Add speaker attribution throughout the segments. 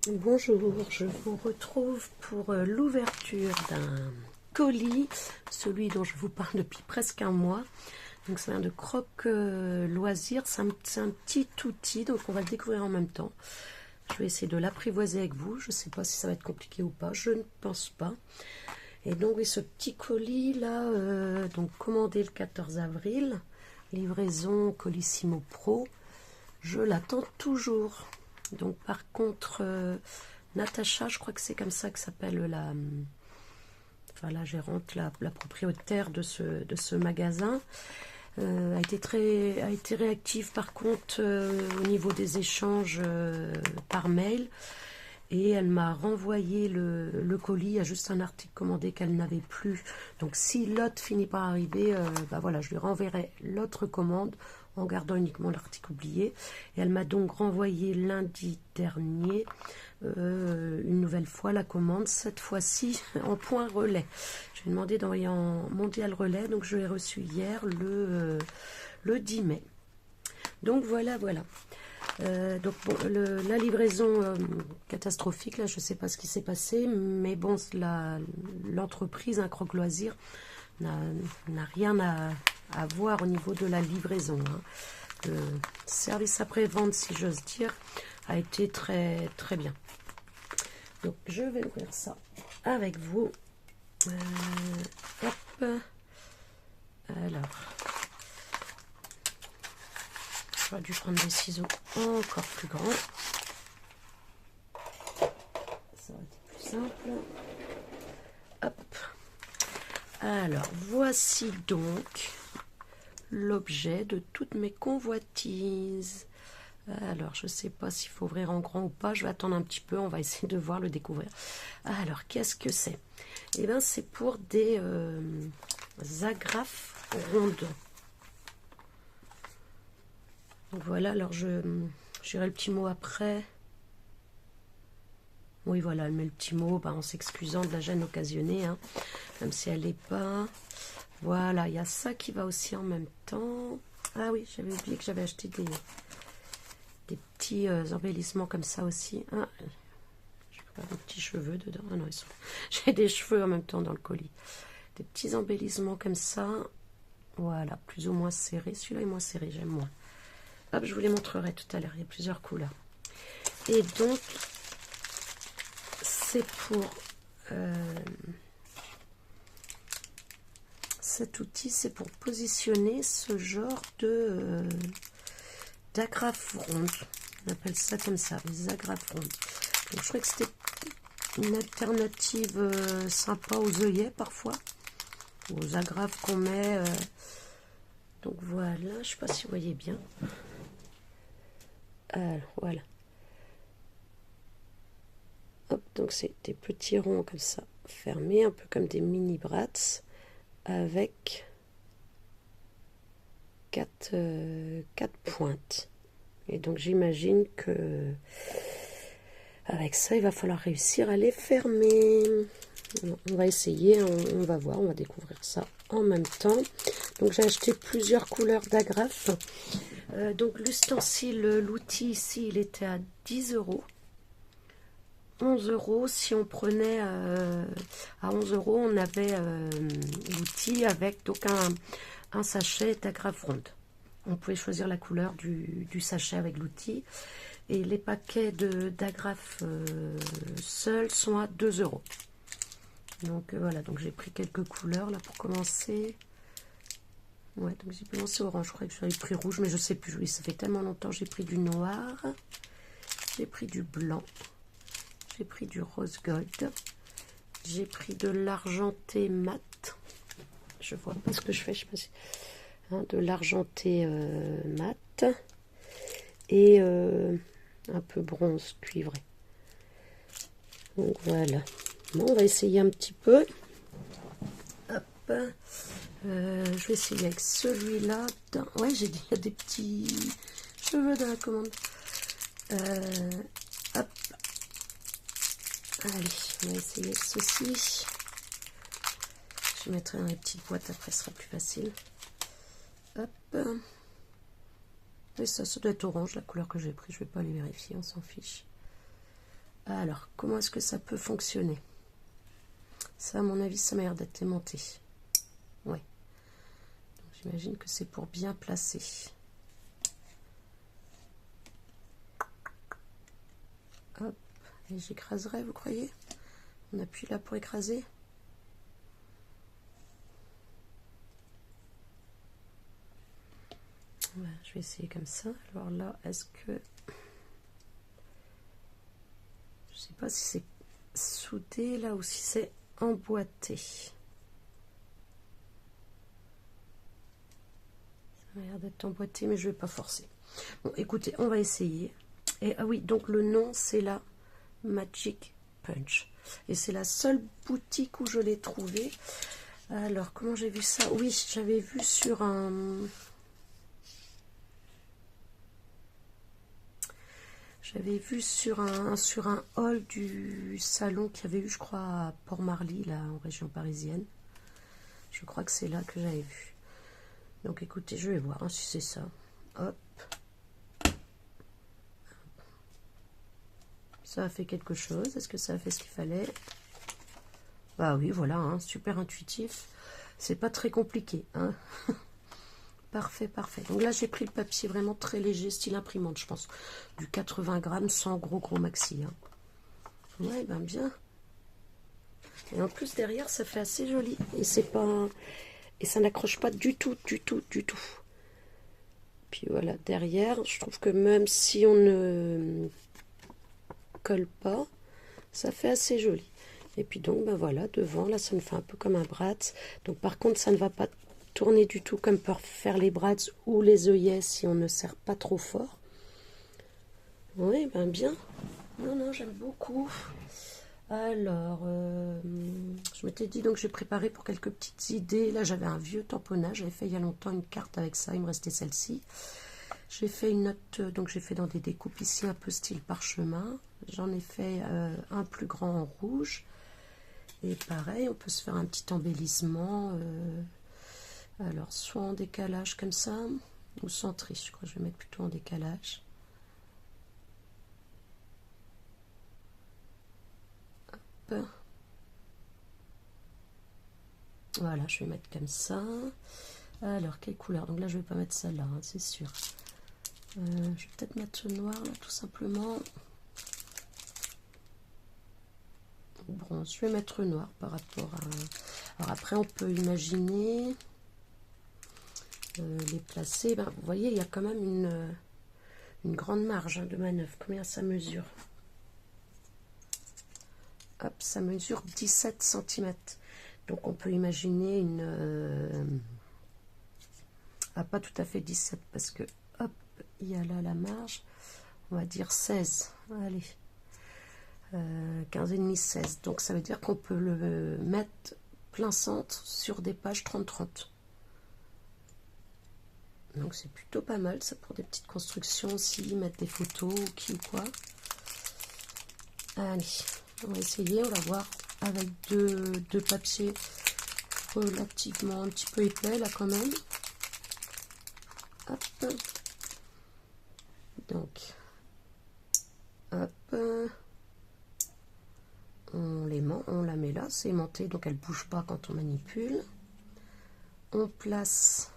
Speaker 1: Bonjour, je vous retrouve pour l'ouverture d'un colis, celui dont je vous parle depuis presque un mois. Donc c'est un de Croque Loisirs, c'est un petit outil, donc on va le découvrir en même temps. Je vais essayer de l'apprivoiser avec vous, je ne sais pas si ça va être compliqué ou pas, je ne pense pas. Et donc oui, ce petit colis là, donc commandé le 14 avril, livraison Colissimo Pro, je l'attends toujours. Donc par contre, Natacha, je crois que c'est comme ça que s'appelle la gérante, la propriétaire de ce magasin, a été réactive par contre au niveau des échanges par mail. Et elle m'a renvoyé le colis. Il y a juste un article commandé qu'elle n'avait plus. Donc si l'autre finit par arriver, voilà, je lui renverrai l'autre commande en gardant uniquement l'article oublié. Et elle m'a donc renvoyé lundi dernier une nouvelle fois la commande, cette fois-ci en point relais. Je lui ai demandé d'envoyer en mondial relais, donc je l'ai reçu hier le 10 mai. Donc voilà. Donc bon, la livraison catastrophique, là je ne sais pas ce qui s'est passé, mais bon, l'entreprise, Croque Loisirs, n'a rien à voir au niveau de la livraison. Le service après-vente, si j'ose dire, a été très très bien. Donc je vais ouvrir ça avec vous. Hop. Alors, j'aurais dû prendre des ciseaux encore plus grands. Ça aurait été plus simple. Hop. Alors, voici donc l'objet de toutes mes convoitises. Alors, je ne sais pas s'il faut ouvrir en grand ou pas. Je vais attendre un petit peu. On va essayer de voir le découvrir. Alors, qu'est-ce que c'est? Eh bien, c'est pour des agrafes rondes. Donc voilà, alors j'irai le petit mot après. Oui, voilà, elle met le petit mot en s'excusant de la gêne occasionnée, même si elle n'est pas. Voilà, il y a ça qui va aussi en même temps. Ah oui, j'avais oublié que j'avais acheté des petits embellissements comme ça aussi. Ah, je peux avoir des petits cheveux dedans. Ah non, j'ai des cheveux en même temps dans le colis. Des petits embellissements comme ça. Voilà, plus ou moins serrés. Celui-là est moins serré, j'aime moins. Hop, je vous les montrerai tout à l'heure. Il y a plusieurs couleurs. Et donc, c'est pour cet outil, c'est pour positionner ce genre d'agrafes rondes. On appelle ça comme ça, les agrafes rondes. Donc, je crois que c'était une alternative sympa aux œillets parfois, aux agrafes qu'on met. Donc voilà, je ne sais pas si vous voyez bien. Alors, voilà. Hop, donc c'est des petits ronds comme ça, fermés, un peu comme des mini brats, avec 4 pointes. Et donc j'imagine que avec ça, il va falloir réussir à les fermer. On va essayer, on va voir, on va découvrir ça en même temps. Donc j'ai acheté plusieurs couleurs d'agrafes. Donc l'ustensile, l'outil ici, il était à 10 €. 11 € si on prenait à 11 €, on avait l'outil avec donc un sachet d'agrafes rondes. On pouvait choisir la couleur du sachet avec l'outil, et les paquets d'agrafes seuls sont à 2 €. Donc voilà, donc j'ai pris quelques couleurs là pour commencer. Ouais, donc j'ai commencé orange, je crois que j'avais pris rouge, mais je sais plus. Oui, ça fait tellement longtemps. J'ai pris du noir, j'ai pris du blanc, j'ai pris du rose gold, j'ai pris de l'argenté mat. Je vois pas ce que je fais, je sais pas si... de l'argenté mat et un peu bronze cuivré. Donc voilà. Bon, on va essayer un petit peu. Hop. Je vais essayer avec celui-là. Ouais, j'ai dit, il y a des petits cheveux dans la commande. Hop. Allez, on va essayer ceci. Je mettrai dans les petites boîtes, après ce sera plus facile. Hop. Et ça doit être orange, la couleur que j'ai pris. Je vais pas aller vérifier, on s'en fiche. Alors, comment est-ce que ça peut fonctionner? Ça, à mon avis, ça m'a l'air d'être aimanté. Ouais. J'imagine que c'est pour bien placer. Hop. Et j'écraserai, vous croyez? On appuie là pour écraser. Ouais, je vais essayer comme ça. Alors là, est-ce que... Je sais pas si c'est soudé là ou si c'est emboîté. Ça a l'air d'être emboîté, mais je vais pas forcer. Bon, écoutez, on va essayer. Et ah oui, donc le nom, c'est la Magic Punch. Et c'est la seule boutique où je l'ai trouvé. Alors, comment j'ai vu ça? Oui, j'avais vu sur un... J'avais vu sur un hall du salon qu'il y avait eu, je crois, à Port-Marly, là, en région parisienne. Je crois que c'est là que j'avais vu. Donc, écoutez, je vais voir hein, si c'est ça. Hop. Ça a fait quelque chose. Est-ce que ça a fait ce qu'il fallait? Bah oui, voilà, hein, super intuitif. C'est pas très compliqué, hein. Parfait, parfait. Donc là, j'ai pris le papier vraiment très léger, style imprimante, je pense. Du 80 grammes, sans gros maxi. Hein. Ouais, ben bien. Et en plus, derrière, ça fait assez joli. Et c'est pas... Et ça n'accroche pas du tout. Puis voilà, derrière, je trouve que même si on ne colle pas, ça fait assez joli. Et puis donc, ben voilà, devant, là, ça me fait un peu comme un Bratz. Donc par contre, ça ne va pas tourner du tout comme peuvent faire les Bratz ou les œillets si on ne serre pas trop fort. Oui, ben bien. Non, j'aime beaucoup. Alors, je m'étais dit, donc j'ai préparé pour quelques petites idées. Là, j'avais un vieux tamponnage. J'avais fait il y a longtemps une carte avec ça. Il me restait celle-ci. J'ai fait une note, donc j'ai fait dans des découpes ici, un peu style parchemin. J'en ai fait un plus grand en rouge. Et pareil, on peut se faire un petit embellissement. Alors, soit en décalage comme ça, ou centré. Je crois que je vais mettre plutôt en décalage. Hop. Voilà, je vais mettre comme ça. Alors, quelle couleur? Donc là, je vais pas mettre celle-là, hein, c'est sûr. Je vais peut-être mettre ce noir, là, tout simplement. Bronze. Je vais mettre noir par rapport à... Alors après, on peut imaginer les placer. Ben, vous voyez, il y a quand même une grande marge hein, de manœuvre. Combien ça mesure? Hop, ça mesure 17 cm. Donc on peut imaginer une... pas tout à fait 17 parce que, hop, il y a là la marge. On va dire 16. Allez. 15,5, 16. Donc ça veut dire qu'on peut le mettre plein centre sur des pages 30-30. Donc c'est plutôt pas mal ça pour des petites constructions aussi, mettre des photos ou qui ou quoi. Allez, on va essayer, on va voir avec deux papiers relativement un petit peu épais là quand même. Hop. Donc, hop. On la met là, c'est aimanté, donc elle bouge pas quand on manipule. On place,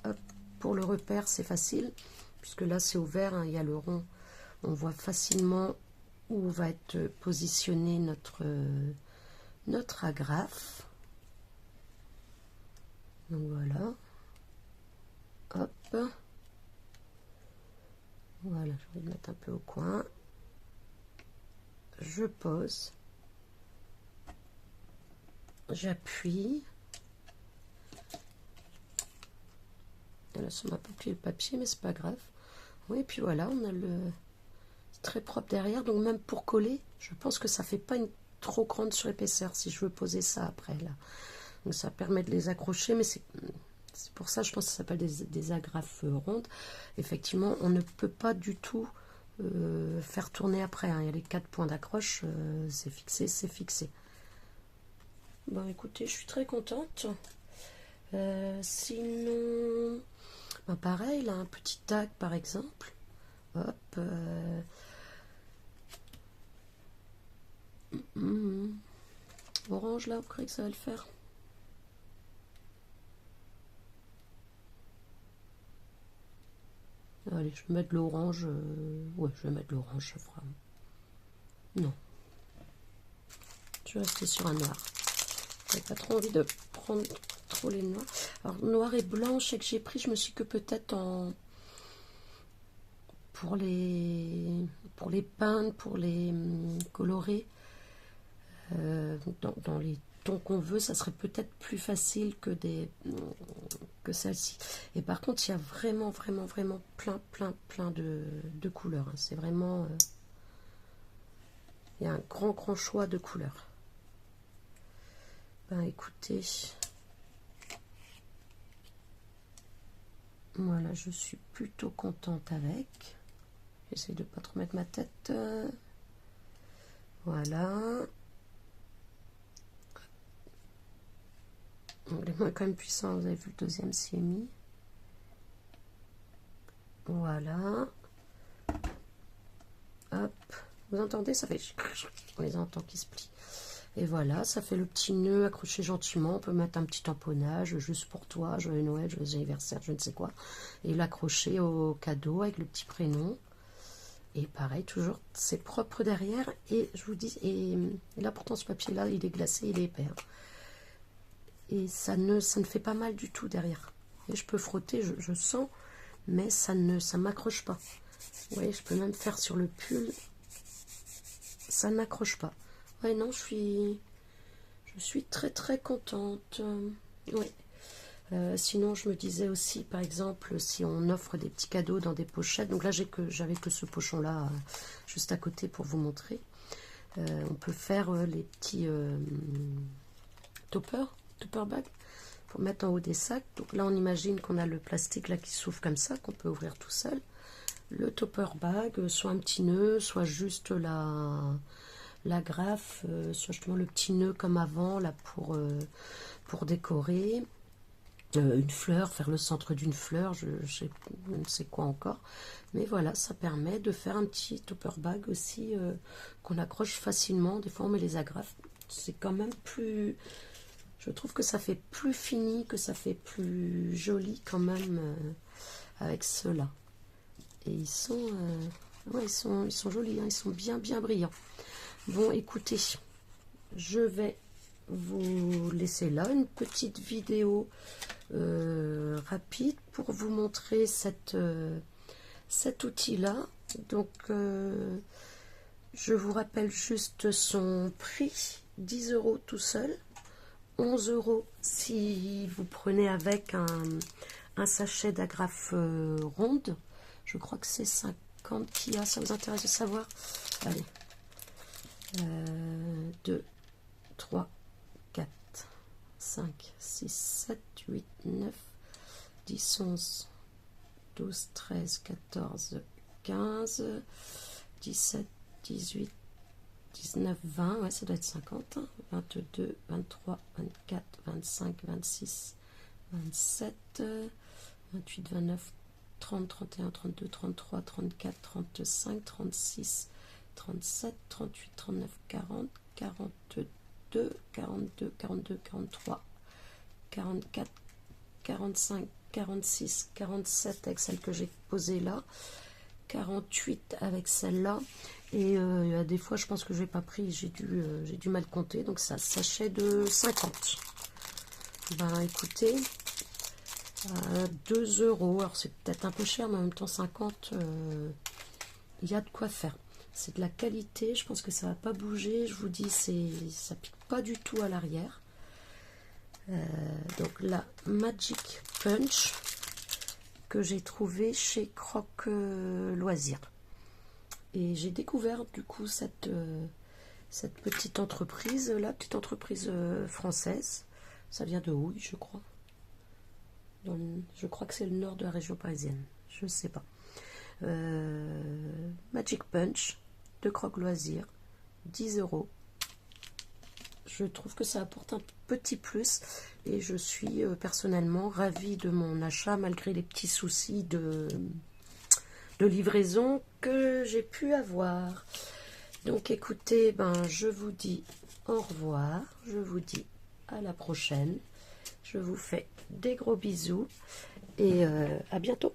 Speaker 1: hop, pour le repère c'est facile, puisque là c'est ouvert, hein, il y a le rond, on voit facilement où va être positionné notre agrafe. Donc voilà, hop, voilà, je vais le mettre un peu au coin, je pose, j'appuie. Là, ça m'a pas plié le papier, mais c'est pas grave. Oui, et puis voilà, on a le très propre derrière. Donc même pour coller, je pense que ça fait pas une trop grande surépaisseur si je veux poser ça après là. Donc ça permet de les accrocher, mais c'est pour ça, je pense que ça s'appelle des agrafes rondes. Effectivement, on ne peut pas du tout faire tourner après. Hein. Il y a les 4 points d'accroche, c'est fixé, c'est fixé. Bon, écoutez, je suis très contente. Sinon, ben pareil, là, un petit tag par exemple. Hop. Orange, là, vous croyez que ça va le faire? Allez, je vais mettre de l'orange. Ouais, je vais mettre de l'orange, ça fera. Non. Je vais rester sur un noir. J'ai pas trop envie de prendre trop les noirs. Alors, noir et blanc, je sais que j'ai pris, je me suis que peut-être en... Pour les peindre, pour les colorer, dans les tons qu'on veut, ça serait peut-être plus facile que celle-ci. Et par contre, il y a vraiment plein de couleurs. Hein. C'est vraiment... il y a un grand choix de couleurs. Ben écoutez... Voilà, je suis plutôt contente avec. J'essaie de ne pas trop mettre ma tête. Voilà. Les mains quand même puissants, vous avez vu le deuxième s'y est mis. Voilà. Hop. Vous entendez? Ça fait... On les entend qui se plient. Et voilà, ça fait le petit nœud accroché gentiment. On peut mettre un petit tamponnage, juste pour toi, joyeux Noël, joyeux anniversaire, je ne sais quoi. Et l'accrocher au cadeau avec le petit prénom. Et pareil, toujours, c'est propre derrière. Et je vous dis, et là pourtant ce papier-là, il est glacé, il est épais. Hein. Et ça ne fait pas mal du tout derrière. Et je peux frotter, je sens, mais ça m'accroche pas. Vous voyez, je peux même faire sur le pull. Ça n'accroche pas. Ouais, non, je suis très contente. Ouais. Sinon, je me disais aussi, par exemple, si on offre des petits cadeaux dans des pochettes. Donc là, j'avais que ce pochon-là juste à côté pour vous montrer. On peut faire les petits topper bag pour mettre en haut des sacs. Donc là, on imagine qu'on a le plastique là qui s'ouvre comme ça, qu'on peut ouvrir tout seul. Le topper bag, soit un petit nœud, soit juste l'agrafe, soit justement le petit nœud comme avant là pour décorer. Une fleur, faire le centre d'une fleur, je ne sais quoi encore. Mais voilà, ça permet de faire un petit topper bag aussi qu'on accroche facilement. Des fois, on met les agrafes. C'est quand même plus... Je trouve que ça fait plus fini, que ça fait plus joli quand même avec ceux-là. Et ils sont... ouais, ils sont jolis, hein, ils sont bien brillants. Bon, écoutez, je vais vous laisser là une petite vidéo rapide pour vous montrer cet outil-là. Donc, je vous rappelle juste son prix, 10 € tout seul, 11 € si vous prenez avec un sachet d'agrafes ronde. Je crois que c'est 50 qu'il y a, ça vous intéresse de savoir? Allez. 2, 3, 4, 5, 6, 7, 8, 9, 10, 11, 12, 13, 14, 15, 17, 18, 19, 20, ouais, ça doit être 50, hein, 22, 23, 24, 25, 26, 27, 28, 29, 30, 31, 32, 33, 34, 35, 36, 37, 38, 39, 40, 42, 42, 42, 43, 44, 45, 46, 47 avec celle que j'ai posée là, 48 avec celle-là, et il y a des fois je pense que je n'ai pas pris, j'ai dû mal compter, donc ça sachet de 50. Ben écoutez, 2 €, alors c'est peut-être un peu cher, mais en même temps 50, il y a de quoi faire. C'est de la qualité, je pense que ça va pas bouger, je vous dis, ça pique pas du tout à l'arrière. Donc la Magic Punch que j'ai trouvé chez Croque Loisirs. Et j'ai découvert du coup cette petite entreprise, la petite entreprise française. Ça vient de Houille, je crois. Je crois que c'est le nord de la région parisienne, je ne sais pas. Magic Punch de Croque Loisirs, 10 €. Je trouve que ça apporte un petit plus et je suis personnellement ravie de mon achat malgré les petits soucis de livraison que j'ai pu avoir. Donc écoutez, je vous dis au revoir, je vous dis à la prochaine, je vous fais des gros bisous et à bientôt.